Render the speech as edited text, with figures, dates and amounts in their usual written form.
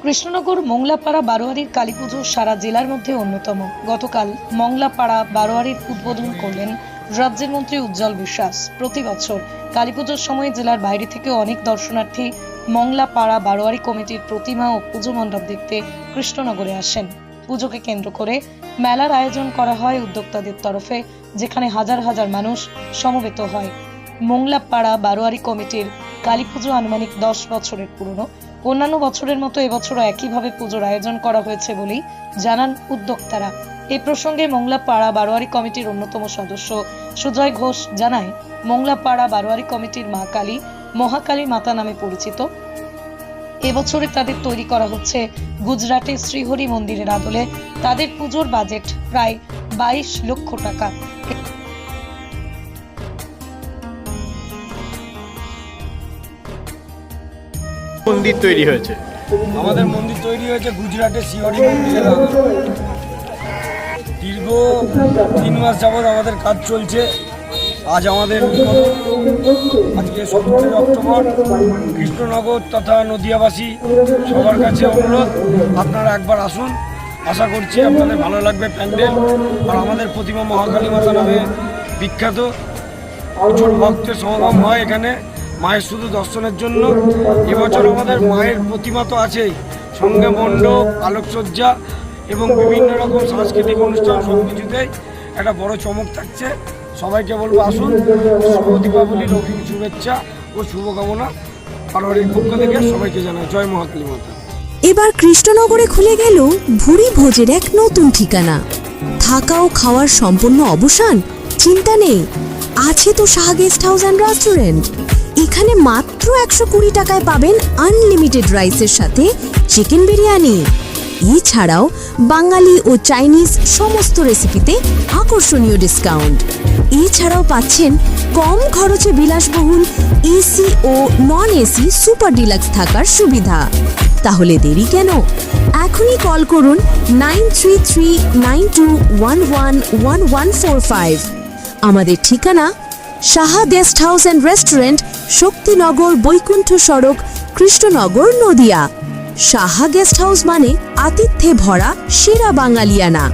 কৃষ্ণনগর মংলাপাড়া বারোয়ারির কালীপুজো সারা জেলার মধ্যে অন্যতম। গতকাল মংলাপাড়া বারোয়ারির উদ্বোধন করলেন রাজ্যের মন্ত্রী উজ্জ্বল বিশ্বাস। প্রতি বছর কালীপুজোর সময় জেলার বাইরে থেকে অনেক দর্শনার্থী মংলাপাড়া বারোয়ারি কমিটির প্রতিমা ও পুজো মণ্ডপ দেখতে কৃষ্ণনগরে আসেন। পুজোকে কেন্দ্র করে মেলার আয়োজন করা হয় উদ্যোক্তাদের তরফে, যেখানে হাজার হাজার মানুষ সমবেত হয়। মংলাপাড়া বারোয়ারি কমিটির কালীপুজো আনুমানিক 10 বছরের পুরনো। অন্যান্য বছরের মতো এবছরও একইভাবে পুজোর আয়োজন করা হয়েছে বলেই জানান উদ্যোক্তারা। এই প্রসঙ্গে মংলাপাড়া বারোয়ারি কমিটির অন্যতম সদস্য সুজয় ঘোষ জানায়, মংলাপাড়া বারোয়ারি কমিটির মা কালী মহাকালী মাতা নামে পরিচিত। এবছরে তাদের তৈরি করা হচ্ছে গুজরাটের শ্রীহরি মন্দিরের আদলে। তাদের পুজোর বাজেট প্রায় 22 লক্ষ টাকা। মন্দির তৈরি হয়েছে, আমাদের মন্দির তৈরি হয়েছে গুজরাটের শ্রীহরি মন্দিরের আদলে। দীর্ঘ 3 মাস যাবৎ আমাদের কাজ চলছে। আজ আমাদের আজকে 17 অক্টোবর। কৃষ্ণনগর তথা নদিয়াবাসী সবার কাছে অনুরোধ, আপনারা একবার আসুন। আশা করছি আপনাদের ভালো লাগবে প্যান্ডেল। আর আমাদের প্রতিমা মহাকালী মাতা নামে বিখ্যাত, প্রচুর ভক্তের সমাগম হয় এখানে মায়ের শুধু দর্শনের জন্য। এবছর আমাদের মায়ের প্রতিমা তো আছেই, সঙ্গে মণ্ডপ, আলোকসজ্জা এবং বিভিন্ন রকম সাংস্কৃতিক অনুষ্ঠান, সব কিছুতেই একটা বড় চমক থাকছে। সবাইকে বলবো আসুন। শুভ দীপাবলির অগ্রিম শুভেচ্ছা ও শুভকামনা বারোয়ারির পক্ষ থেকে সবাইকে জানাই। জয় মহাকালী মাতা। এবার কৃষ্ণনগরে খুলে গেল ভুরি ভোজের এক নতুন ঠিকানা। থাকা ও খাওয়ার সম্পূর্ণ অবসান? চিন্তা নেই, আছে তো Shah guest house and restaurant. এখানে মাত্র 120 টাকায় পাবেন আনলিমিটেড রাইসের সাথে চিকেন বিরিয়ানি। এছাড়াও বাঙালি ও চাইনিজ সমস্ত রেসিপিতে আকর্ষণীয় ডিসকাউন্ট। এছাড়াও পাচ্ছেন কম খরচে বিলাসবহুল এসি ও নন এসি সুপার ডিলাক্স থাকার সুবিধা। তাহলে দেরি কেন? এখনই কল করুন 9339211145। আমাদের ঠিকানা Shah guest house and restaurant, Shaktinagar, Baikuntha সড়ক, কৃষ্ণনগর, নদিয়া। শাহ গেস্ট হাউস মানে আতিথ্যে ভরা সেরা বাঙালিয়ানা।